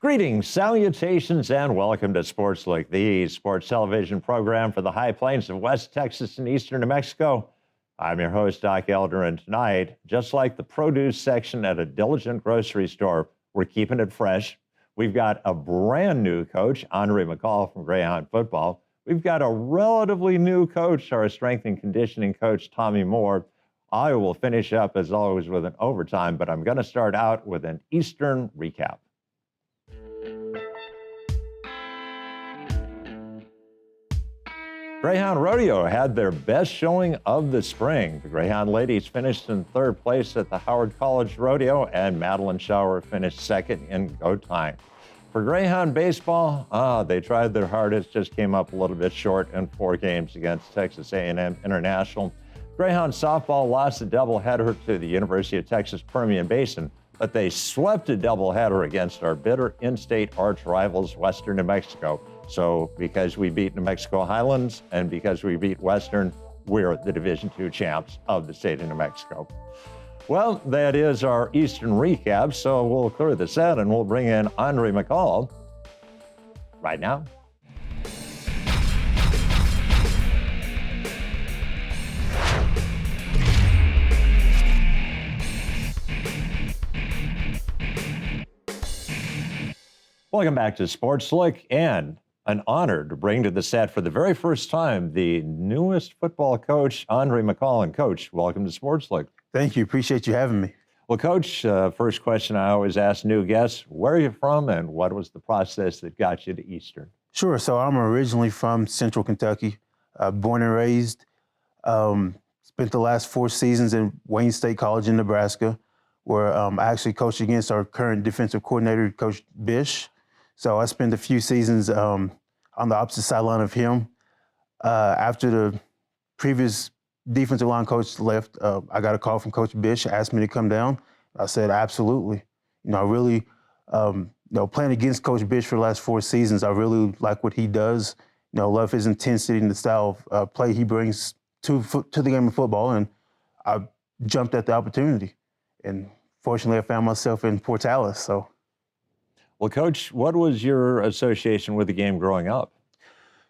Greetings, salutations, and welcome to Sportslook, the sports television program for the high plains of West Texas and eastern New Mexico. I'm your host, Doc Elder, and tonight, just like the produce section at a diligent grocery store, we're keeping it fresh. We've got a brand new coach, Andre McCall from Greyhound Football. We've got a relatively new coach, our strength and conditioning coach, Tommy Moore. I will finish up, as always, with an overtime, but I'm going to start out with an Eastern recap. Greyhound Rodeo had their best showing of the spring. The Greyhound ladies finished in third place at the Howard College Rodeo, and Madeline Shower finished second in go time. For Greyhound baseball, they tried their hardest, just came up a little bit short in 4 games against Texas A&M International. Greyhound softball lost a doubleheader to the University of Texas Permian Basin, but they swept a doubleheader against our bitter in-state arch rivals, Western New Mexico. So because we beat New Mexico Highlands and because we beat Western, we're the Division II champs of the state of New Mexico. Well, that is our Eastern recap, so we'll clear the set and we'll bring in Andre McCall right now. Welcome back to Sportslook, and an honor to bring to the set for the very first time the newest football coach, Andre McCall. And Coach, welcome to Sportslook. Thank you. Appreciate you having me. Well, Coach, first question I always ask new guests, where are you from and what was the process that got you to Eastern? Sure. So I'm originally from Central Kentucky, born and raised. Spent the last 4 seasons in Wayne State College in Nebraska, where I actually coached against our current defensive coordinator, Coach Bish. So I spent a few seasons on the opposite sideline of him. After the previous defensive line coach left, I got a call from Coach Bish, asked me to come down. I said, absolutely. I really, playing against Coach Bish for the last 4 seasons, I really like what he does. Love his intensity and the style of play he brings to the game of football. And I jumped at the opportunity. And fortunately, I found myself in Portales, so. Well, Coach, what was your association with the game growing up?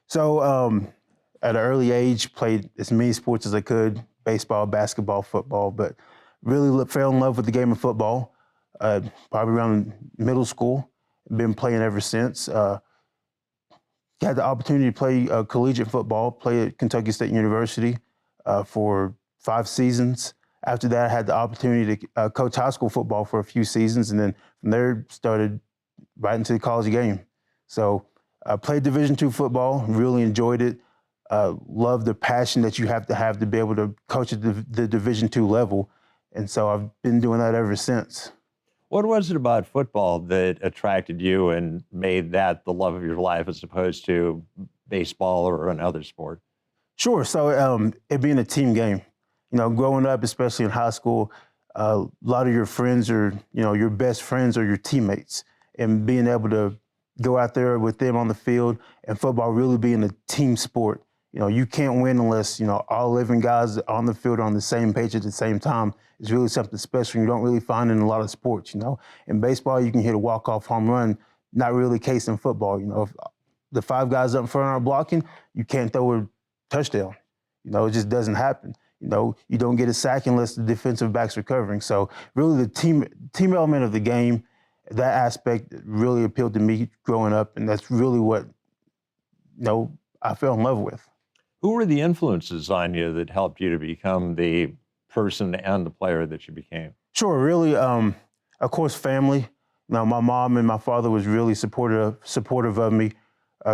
So at an early age, played as many sports as I could, baseball, basketball, football, but really fell in love with the game of football, probably around middle school. Been playing ever since. Had the opportunity to play collegiate football, play at Kentucky State University for 5 seasons. After that, I had the opportunity to coach high school football for a few seasons, and then from there started right into the college game. So I played Division II football, really enjoyed it. Love the passion that you have to be able to coach at the Division II level. And so I've been doing that ever since. What was it about football that attracted you and made that the love of your life as opposed to baseball or another sport? Sure. So it being a team game. Growing up, especially in high school, a lot of your friends are, your best friends are your teammates. And being able to go out there with them on the field, and football really being a team sport. You can't win unless, all 11 guys on the field are on the same page at the same time. It's really something special you don't really find in a lot of sports, In baseball, you can hit a walk-off home run, not really the case in football. If the 5 guys up front are blocking, you can't throw a touchdown. It just doesn't happen. You don't get a sack unless the defensive back's recovering. So really the team element of the game, that aspect really appealed to me growing up, and that's really what, I fell in love with. Who were the influences on you that helped you to become the person and the player that you became? Sure, really, of course, family. My mom and my father was really supportive of me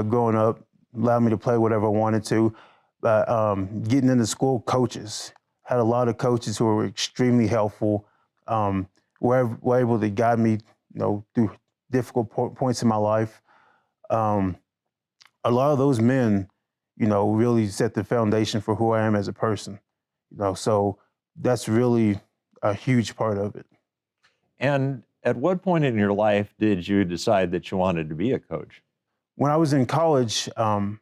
growing up, allowed me to play whatever I wanted to. Getting into school, coaches. Had a lot of coaches who were extremely helpful, were able to guide me through difficult points in my life. A lot of those men, really set the foundation for who I am as a person. So that's really a huge part of it. And at what point in your life did you decide that you wanted to be a coach? When I was in college, being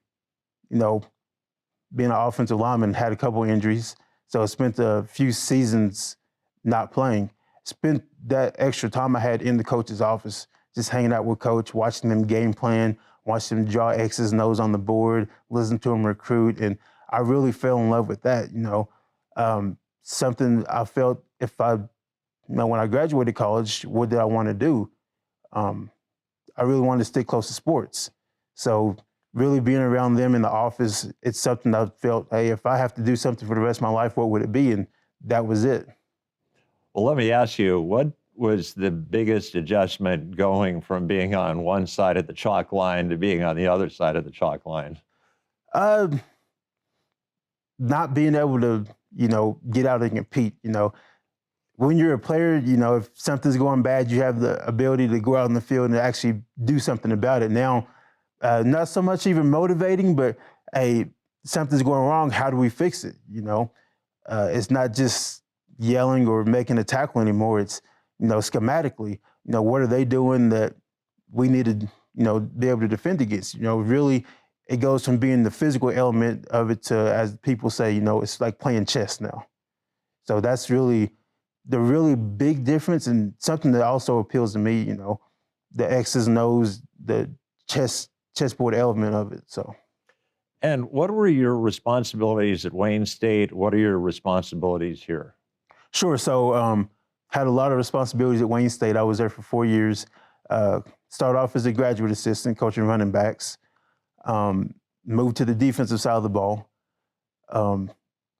an offensive lineman, had a couple injuries. So I spent a few seasons not playing. Spent that extra time I had in the coach's office just hanging out with coach, watching them game plan, watching them draw X's and O's on the board, listen to them recruit. And I really fell in love with that, something I felt when I graduated college, what did I want to do? I really wanted to stick close to sports. So really being around them in the office, it's something I felt, hey, if I have to do something for the rest of my life, what would it be? And that was it. Well, let me ask you, what was the biggest adjustment going from being on one side of the chalk line to being on the other side of the chalk line? Not being able to, get out and compete. When you're a player, if something's going bad, you have the ability to go out in the field and actually do something about it. Now, not so much even motivating, but hey, something's going wrong. How do we fix it? It's not just yelling or making a tackle anymore. It's, schematically, what are they doing that we need to, be able to defend against? Really, it goes from being the physical element of it to, as people say, it's like playing chess now. So that's really the really big difference, and something that also appeals to me, the X's and O's, the chessboard element of it. So. And what were your responsibilities at Wayne State? What are your responsibilities here? Sure. So had a lot of responsibilities at Wayne State. I was there for 4 years. Started off as a graduate assistant coaching running backs. Moved to the defensive side of the ball.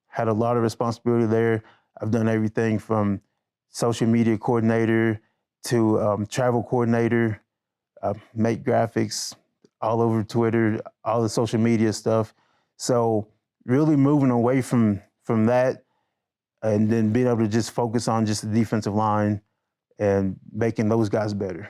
Had a lot of responsibility there. I've done everything from social media coordinator to travel coordinator, make graphics all over Twitter, all the social media stuff. So really moving away from that and then being able to just focus on just the defensive line and making those guys better.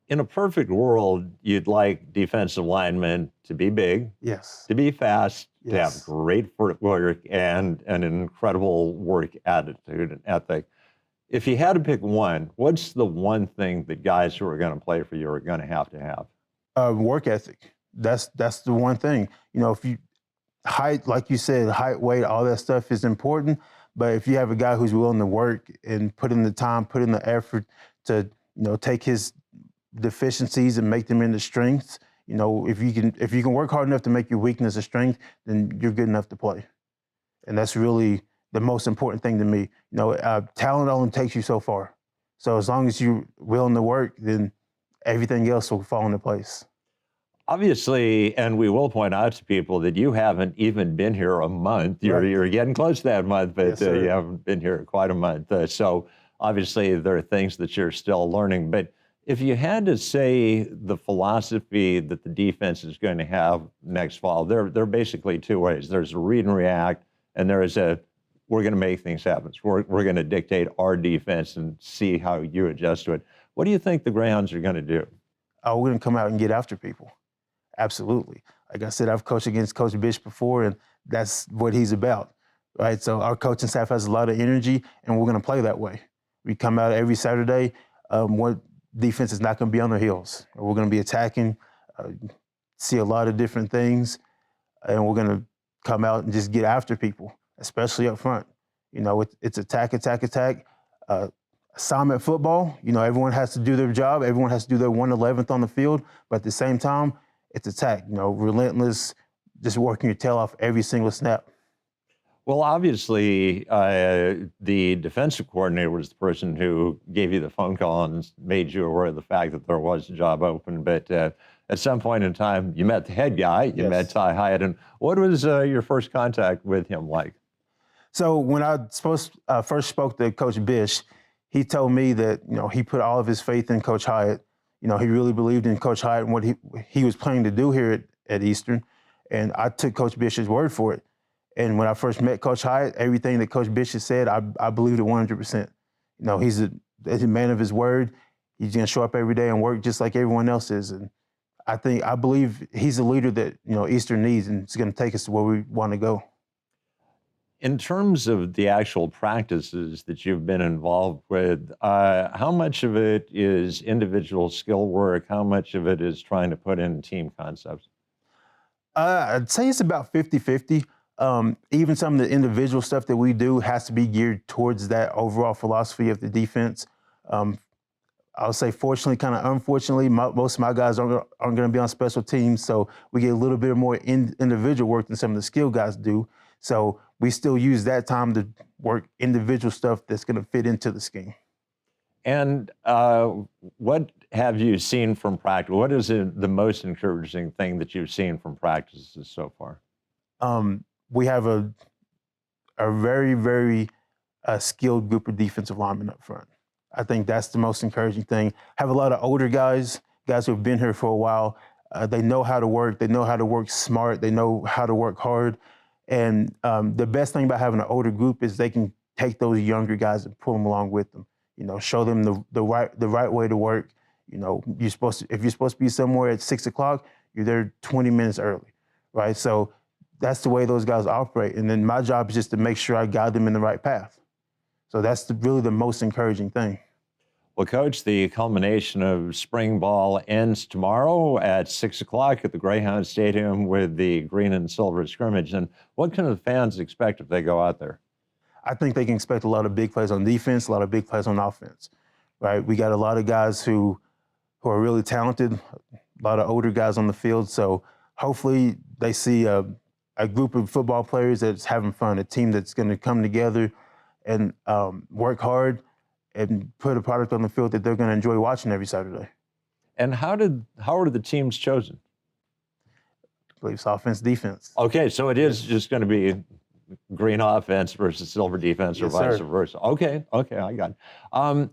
In a perfect world, you'd like defensive linemen to be big, yes, to be fast, yes, to have great footwork and an incredible work attitude and ethic. If you had to pick one, what's the one thing that guys who are going to play for you are going to have? Work ethic. That's the one thing. If you height, like you said, height, weight, all that stuff is important. But if you have a guy who's willing to work and put in the time, put in the effort to, take his deficiencies and make them into strengths, if you can work hard enough to make your weakness a strength, then you're good enough to play. And that's really the most important thing to me. Talent only takes you so far. So as long as you're willing to work, then everything else will fall into place. Obviously, and we will point out to people that you haven't even been here a month. You're getting close to that month, but Yes, you haven't been here quite a month. So obviously there are things that you're still learning. But if you had to say the philosophy that the defense is going to have next fall, there are basically two ways. There's a read and react, and there is we're going to make things happen. We're going to dictate our defense and see how you adjust to it. What do you think the Greyhounds are going to do? Oh, we're going to come out and get after people. Absolutely. Like I said, I've coached against Coach Bish before, and that's what he's about, right? So our coaching staff has a lot of energy, and we're going to play that way. We come out every Saturday. What defense is not going to be on their heels. We're going to be attacking, see a lot of different things, and we're going to come out and just get after people, especially up front. It's attack, attack, attack. Assignment football, everyone has to do their job. Everyone has to do their 1/11th on the field. But at the same time, it's attack, relentless, just working your tail off every single snap. Well, obviously, the defensive coordinator was the person who gave you the phone call and made you aware of the fact that there was a job open. But at some point in time, you met the head guy, you met Ty Hyatt. And what was your first contact with him like? So when I first spoke to Coach Bish, he told me that, he put all of his faith in Coach Hyatt. He really believed in Coach Hyatt and what he was planning to do here at Eastern. And I took Coach Bish's word for it. And when I first met Coach Hyatt, everything that Coach Bish has said, I believed it 100%. He's a man of his word. He's going to show up every day and work just like everyone else is. And I believe he's a leader that, Eastern needs, and it's going to take us to where we want to go. In terms of the actual practices that you've been involved with, how much of it is individual skill work? How much of it is trying to put in team concepts? I'd say it's about 50-50. Even some of the individual stuff that we do has to be geared towards that overall philosophy of the defense. I'll say fortunately, kind of unfortunately, most of my guys aren't going to be on special teams, so we get a little bit more individual work than some of the skill guys do. So we still use that time to work individual stuff that's going to fit into the scheme. And what have you seen from practice? What is the most encouraging thing that you've seen from practices so far? We have a very, very skilled group of defensive linemen up front. I think that's the most encouraging thing. Have a lot of older guys who have been here for a while. They know how to work. They know how to work smart. They know how to work hard. And the best thing about having an older group is they can take those younger guys and pull them along with them. You know, show them the right way to work. You know, if you're supposed to be somewhere at 6 o'clock, you're there 20 minutes early, right? So that's the way those guys operate. And then my job is just to make sure I guide them in the right path. So that's really the most encouraging thing. Well, Coach, the culmination of spring ball ends tomorrow at 6 o'clock at the Greyhound Stadium with the green and silver scrimmage. And what can the fans expect if they go out there? I think they can expect a lot of big plays on defense, a lot of big plays on offense, right? We got a lot of guys who are really talented, a lot of older guys on the field. So hopefully they see a group of football players that's having fun, a team that's going to come together and work hard and put a product on the field that they're going to enjoy watching every Saturday. And how are the teams chosen? I believe it's offense, defense. Okay, so it is just going to be green offense versus silver defense, or vice versa. Okay, I got it.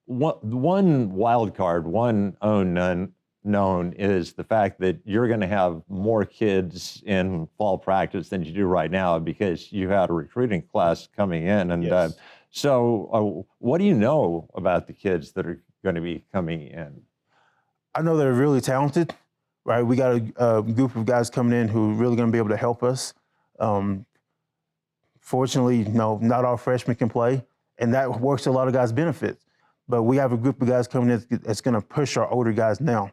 One wild card, one unknown is the fact that you're going to have more kids in fall practice than you do right now because you had a recruiting class coming in. And yes. So what do you know about the kids that are going to be coming in? I know they're really talented, right? We got a group of guys coming in who are really going to be able to help us. Fortunately, not all freshmen can play, and that works to a lot of guys' benefits. But we have a group of guys coming in that's going to push our older guys now,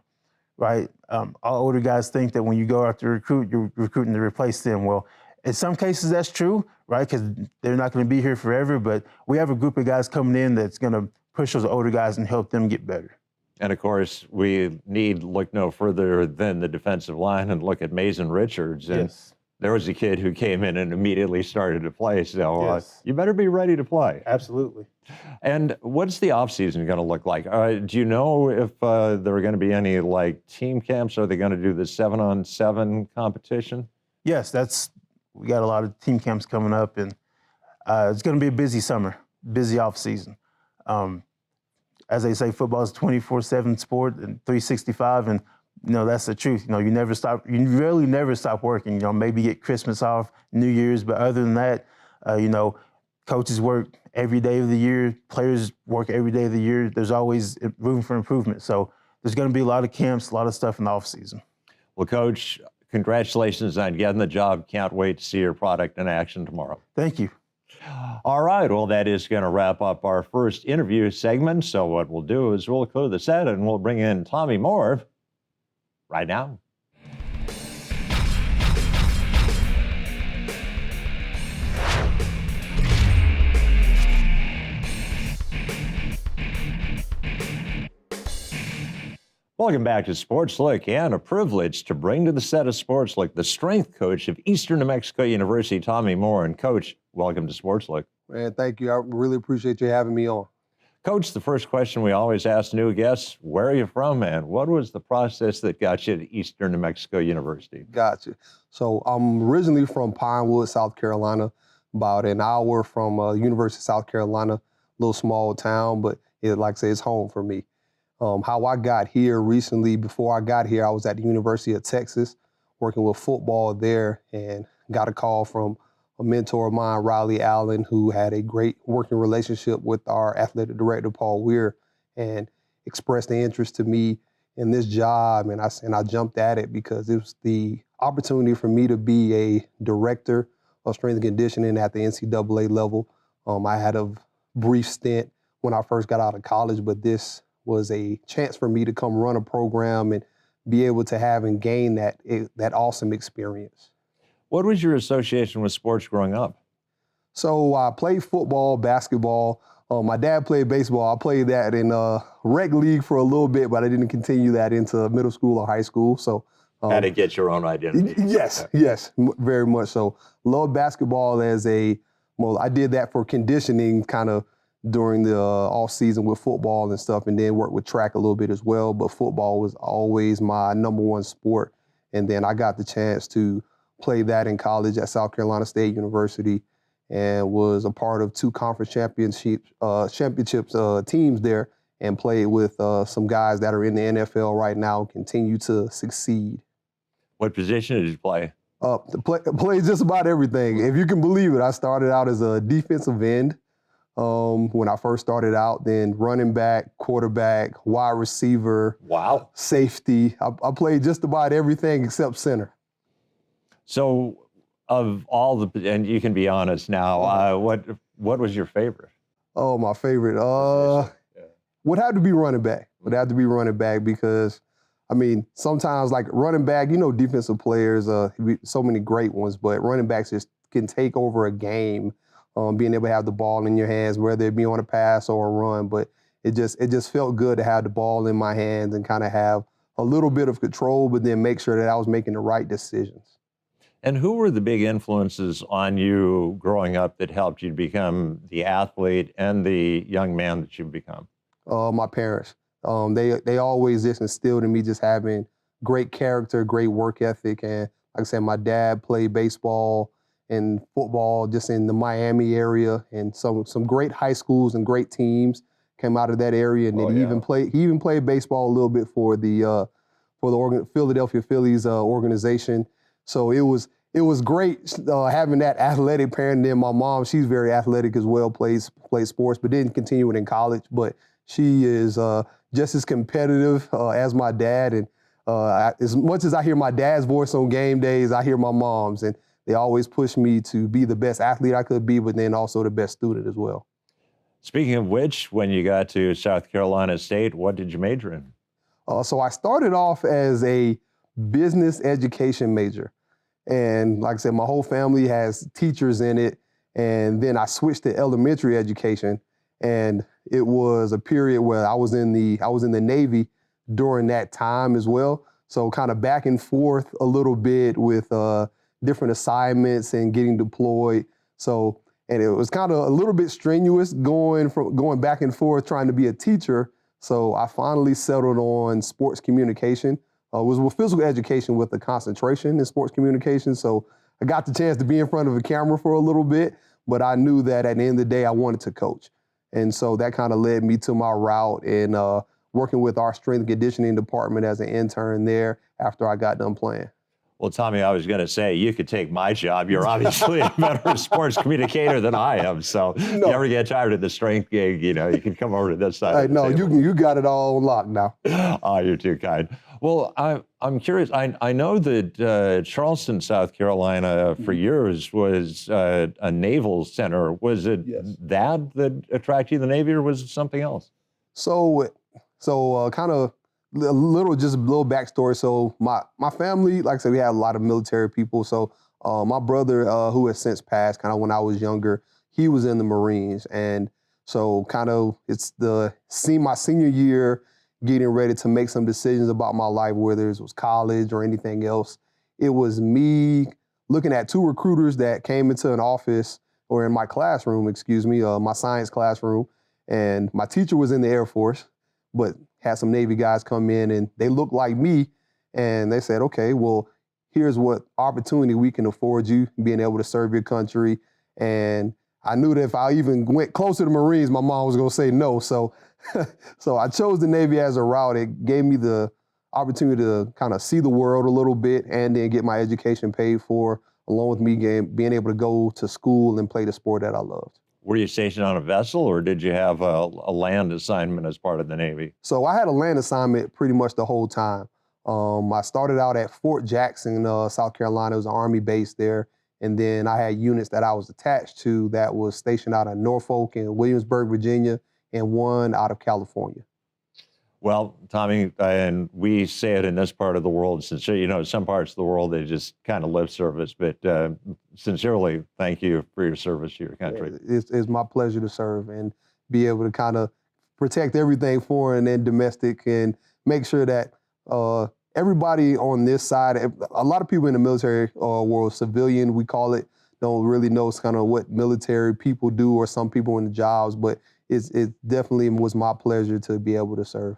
right? Our older guys think that when you go out to recruit, you're recruiting to replace them. Well, in some cases that's true, right? Because they're not going to be here forever. But we have a group of guys coming in that's going to push those older guys and help them get better. And of course, we need look no further than the defensive line and look at Mason Richards. And yes. There was a kid who came in and immediately started to play. So yes. You better be ready to play. Absolutely. And what's the offseason going to look like? Do you know if there are going to be any team camps? Are they going to do the 7-on-7 competition? Yes, we got a lot of team camps coming up, and it's going to be a busy summer, busy off season. As they say, football is a 24/7 sport and 365, and that's the truth. You never stop. You really never stop working. Maybe get Christmas off, New Year's, but other than that, coaches work every day of the year. Players work every day of the year. There's always room for improvement. So there's going to be a lot of camps, a lot of stuff in the off season. Well, Coach, congratulations on getting the job. Can't wait to see your product in action tomorrow. Thank you. All right. Well, that is going to wrap up our first interview segment. So what we'll do is we'll clear the set and we'll bring in Tommy Moore right now. Welcome back to Sportslook, and a privilege to bring to the set of Sportslook the strength coach of Eastern New Mexico University, Tommy Moore. And Coach, welcome to Sportslook. Man, thank you. I really appreciate you having me on. Coach, the first question we always ask new guests, where are you from, and what was the process that got you to Eastern New Mexico University? Gotcha. So I'm originally from Pinewood, South Carolina, about an hour from University of South Carolina, little small town, but like I say, it's home for me. How I got here recently, before I got here, I was at the University of Texas working with football there, and got a call from a mentor of mine, Riley Allen, who had a great working relationship with our athletic director, Paul Weir, and expressed the interest to me in this job. And I jumped at it because it was the opportunity for me to be a director of strength and conditioning at the NCAA level. I had a brief stint when I first got out of college, but this was a chance for me to come run a program and be able to have and gain that awesome experience. What was your association with sports growing up? So I played football, basketball, My dad played baseball. I played that in rec league for a little bit, but I didn't continue that into middle school or high school. So Had to get your own identity. Yes, very much so. Love basketball well, I did that for conditioning kind of during the off season with football and stuff, and then worked with track a little bit as well. But football was always my number one sport. And then I got the chance to play that in college at South Carolina State University and was a part of 2 conference championships teams there and played with some guys that are in the NFL right now and continue to succeed. What position did you play? Play just about everything. If you can believe it, I started out as a defensive end when I first started out, then running back, quarterback, wide receiver, Wow. safety. I played just about everything except center. So of all the, and you can be honest now, what was your favorite? Oh, my favorite. Would have to be running back. Would have to be running back because, I mean, sometimes like running back, defensive players, so many great ones, but running backs just can take over a game, being able to have the ball in your hands, whether it be on a pass or a run. But it just felt good to have the ball in my hands and kind of have a little bit of control, but then make sure that I was making the right decisions. And who were the big influences on you growing up that helped you become the athlete and the young man that you've become? My parents. They always just instilled in me just having great character, great work ethic. And like I said, my dad played baseball and football just in the Miami area, and some great high schools and great teams came out of that area. And then he even played baseball a little bit for the Philadelphia Phillies organization. So it was great having that athletic parent. And then my mom, she's very athletic as well, plays sports, but didn't continue it in college. But she is just as competitive as my dad. And as much as I hear my dad's voice on game days, I hear my mom's. And they always push me to be the best athlete I could be, but then also the best student as well. Speaking of which, when you got to South Carolina State, what did you major in? So I started off as a business education major. And like I said, my whole family has teachers in it. And then I switched to elementary education. And it was a period where I was in the Navy during that time as well. So kind of back and forth a little bit with different assignments and getting deployed. So, and it was kind of a little bit strenuous going back and forth trying to be a teacher. So I finally settled on sports communication. It was with physical education with a concentration in sports communication. So I got the chance to be in front of a camera for a little bit, but I knew that at the end of the day, I wanted to coach. And so that kind of led me to my route in working with our strength and conditioning department as an intern there after I got done playing. Well, Tommy, I was going to say, you could take my job. You're obviously a better sports communicator than I am. So if you ever get tired of the strength gig, you can come over to this side. Hey, no, you got it all on lock now. Oh, you're too kind. Well, I'm curious. I know that Charleston, South Carolina, for years was a naval center. Was it that attracted you to the Navy, or was it something else? So kind of a little backstory. So my family, like I said, we had a lot of military people. So my brother, who has since passed, kind of when I was younger, he was in the Marines, and so kind of it's my senior year, getting ready to make some decisions about my life, whether it was college or anything else. It was me looking at 2 recruiters that came into an office or in my classroom, my science classroom, and my teacher was in the Air Force, but had some Navy guys come in and they looked like me, and they said, okay, well, here's what opportunity we can afford you, being able to serve your country. And I knew that if I even went close to the Marines, my mom was gonna say no. So I chose the Navy as a route. It gave me the opportunity to kind of see the world a little bit and then get my education paid for, along with me being able to go to school and play the sport that I loved. Were you stationed on a vessel, or did you have a land assignment as part of the Navy? So I had a land assignment pretty much the whole time. I started out at Fort Jackson, South Carolina. It was an Army base there. And then I had units that I was attached to that was stationed out of Norfolk and Williamsburg, Virginia, and one out of California. Well, Tommy, and we say it in this part of the world, sincerely, some parts of the world, they just kind of lip service, but sincerely, thank you for your service to your country. It's my pleasure to serve. And be able to kind of protect everything foreign and domestic and make sure that everybody on this side, a lot of people in the military world, civilian, we call it, don't really know kind of what military people do or some people in the jobs, but it definitely was my pleasure to be able to serve.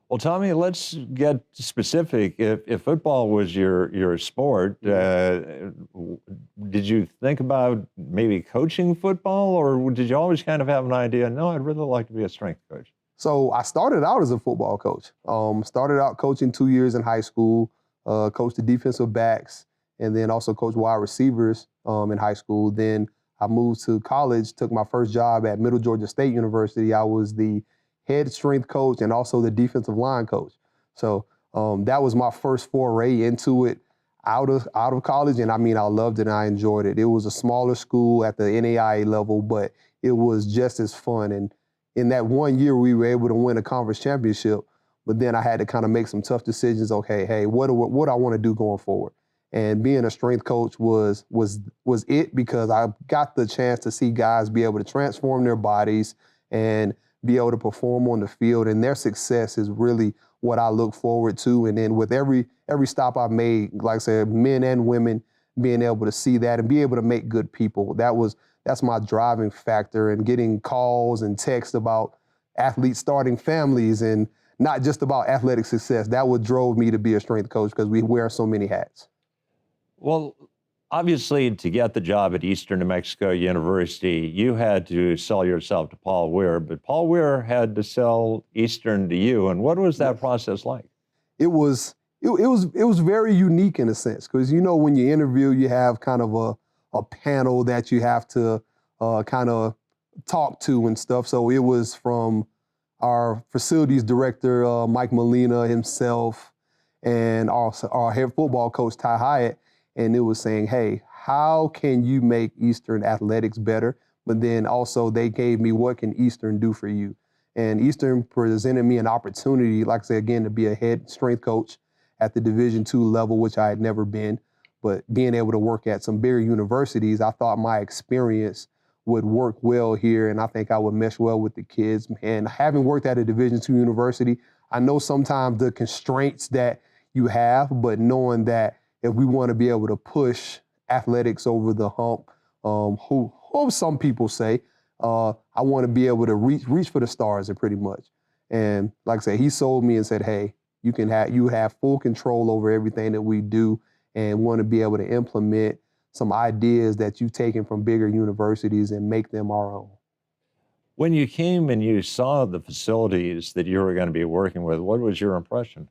Well, Tommy, let's get specific. If football was your sport, did you think about maybe coaching football, or did you always kind of have an idea, no, I'd really like to be a strength coach? So I started out as a football coach. Started out coaching 2 years in high school, coached the defensive backs, and then also coached wide receivers in high school. Then I moved to college, took my first job at Middle Georgia State University. I was the head strength coach and also the defensive line coach. So that was my first foray into it out of college. And I mean, I loved it and I enjoyed it. It was a smaller school at the NAIA level, but it was just as fun. And in that 1 year, we were able to win a conference championship. But then I had to kind of make some tough decisions. Okay, hey, what do I want to do going forward? And being a strength coach was it, because I got the chance to see guys be able to transform their bodies and be able to perform on the field, and their success is really what I look forward to. And then with every stop I've made, like I said, men and women, being able to see that and be able to make good people, that's my driving factor. And getting calls and texts about athletes starting families and not just about athletic success, that what drove me to be a strength coach, because we wear so many hats. Well, obviously, to get the job at Eastern New Mexico University, you had to sell yourself to Paul Weir, but Paul Weir had to sell Eastern to you. And what was that process like? It was very unique in a sense, because when you interview, you have kind of a panel that you have to kind of talk to and stuff. So it was from our facilities director, Mike Molina himself, and also our head football coach, Ty Hyatt. And it was saying, hey, how can you make Eastern athletics better? But then also they gave me, what can Eastern do for you? And Eastern presented me an opportunity, like I said, again, to be a head strength coach at the Division II level, which I had never been. But being able to work at some bigger universities, I thought my experience would work well here, and I think I would mesh well with the kids. And having worked at a Division II university, I know sometimes the constraints that you have, but knowing that if we want to be able to push athletics over the hump, who some people say, I want to be able to reach for the stars, pretty much. And like I said, he sold me and said, hey, you have full control over everything that we do, and want to be able to implement some ideas that you've taken from bigger universities and make them our own. When you came and you saw the facilities that you were going to be working with, what was your impression?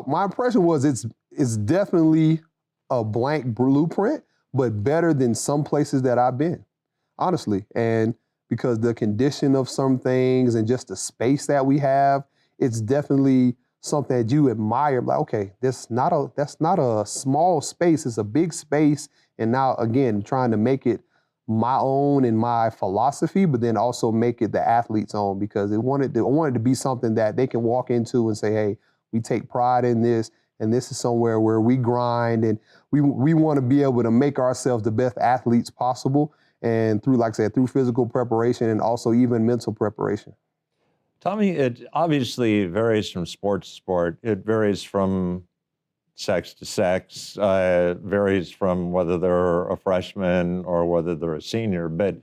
My impression was it's definitely a blank blueprint, but better than some places that I've been, honestly. And because the condition of some things and just the space that we have, it's definitely something that you admire. Like, okay, that's not a small space, it's a big space. And now, again, trying to make it my own and my philosophy, but then also make it the athlete's own, because I wanted to be something that they can walk into and say, hey, we take pride in this, and this is somewhere where we grind, and we want to be able to make ourselves the best athletes possible, and through, like I said, through physical preparation and also even mental preparation. Tommy, it obviously varies from sport to sport. It varies from sex to sex, varies from whether they're a freshman or whether they're a senior. But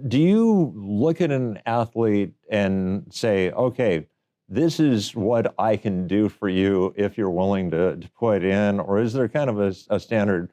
do you look at an athlete and say, okay, this is what I can do for you if you're willing to put in, or is there kind of a standard,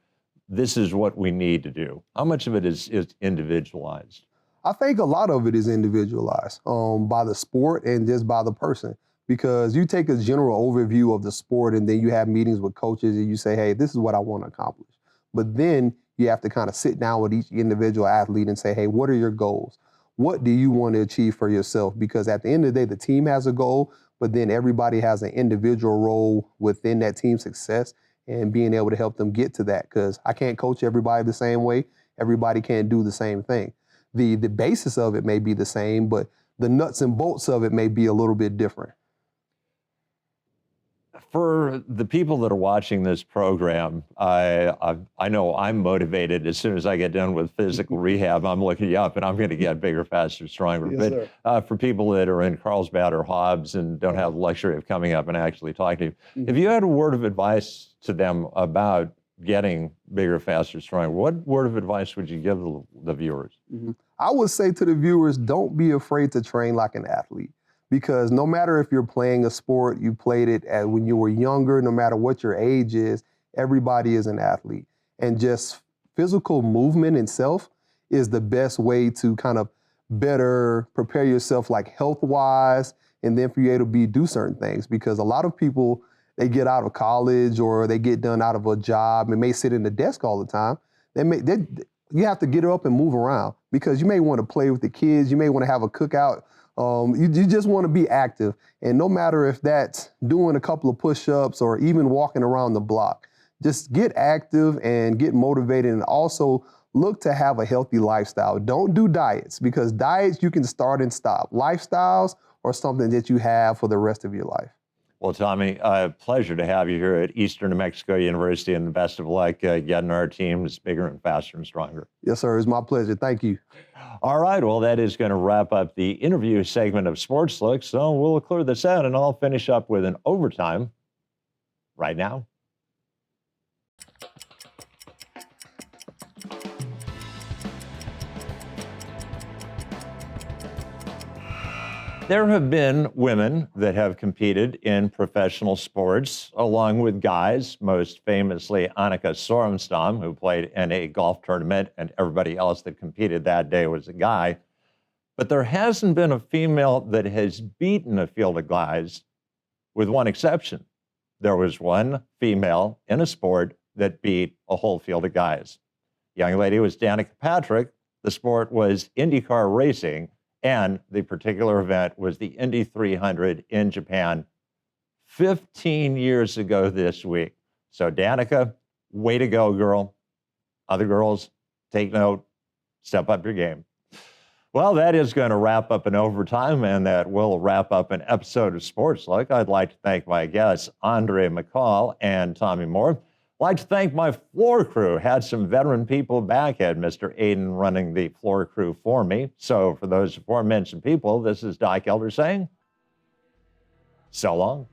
this is what we need to do? How much of it is individualized? I think a lot of it is individualized by the sport and just by the person, because you take a general overview of the sport and then you have meetings with coaches and you say, hey, this is what I want to accomplish. But then you have to kind of sit down with each individual athlete and say, hey, what are your goals? What do you want to achieve for yourself? Because at the end of the day, the team has a goal, but then everybody has an individual role within that team's success and being able to help them get to that. Because I can't coach everybody the same way. Everybody can't do the same thing. The basis of it may be the same, but the nuts and bolts of it may be a little bit different. For the people that are watching this program, I know I'm motivated. As soon as I get done with physical rehab, I'm looking you up and I'm going to get bigger, faster, stronger. Yes, But for people that are in Carlsbad or Hobbs and don't have the luxury of coming up and actually talking to you, if you had a word of advice to them about getting bigger, faster, stronger, what word of advice would you give the viewers? I would say to the viewers, don't be afraid to train like an athlete. Because no matter if you're playing a sport, you played it when you were younger, no matter what your age is, everybody is an athlete. And just physical movement itself is the best way to kind of better prepare yourself, like health-wise, and then for you to do certain things. Because a lot of people, they get out of college or they get done out of a job and may sit in the desk all the time. You have to get up and move around because you may want to play with the kids. You may want to have a cookout. You just want to be active. And no matter if that's doing a couple of push-ups or even walking around the block, just get active and get motivated, and also look to have a healthy lifestyle. Don't do diets, because diets you can start and stop. Lifestyles are something that you have for the rest of your life. Well, Tommy, pleasure to have you here at Eastern New Mexico University, and the best of luck getting our teams bigger and faster and stronger. Yes, sir. It's my pleasure. Thank you. All right. Well, that is going to wrap up the interview segment of Sportslook. So we'll clear this out, and I'll finish up with an overtime right now. There have been women that have competed in professional sports, along with guys, most famously Annika Sorenstam, who played in a golf tournament, and everybody else that competed that day was a guy. But there hasn't been a female that has beaten a field of guys, with one exception. There was one female in a sport that beat a whole field of guys. The young lady was Danica Patrick. The sport was IndyCar racing, and the particular event was the Indy 300 in Japan 15 years ago this week. So Danica, way to go, girl. Other girls, take note, step up your game. Well, that is going to wrap up an overtime, and that will wrap up an episode of Sportslook. I'd like to thank my guests, Andre McCall and Tommy Moore. I'd like to thank my floor crew. Had some veteran people back. Had Mr. Aiden running the floor crew for me. So for those aforementioned people, this is Doc Elder saying, so long.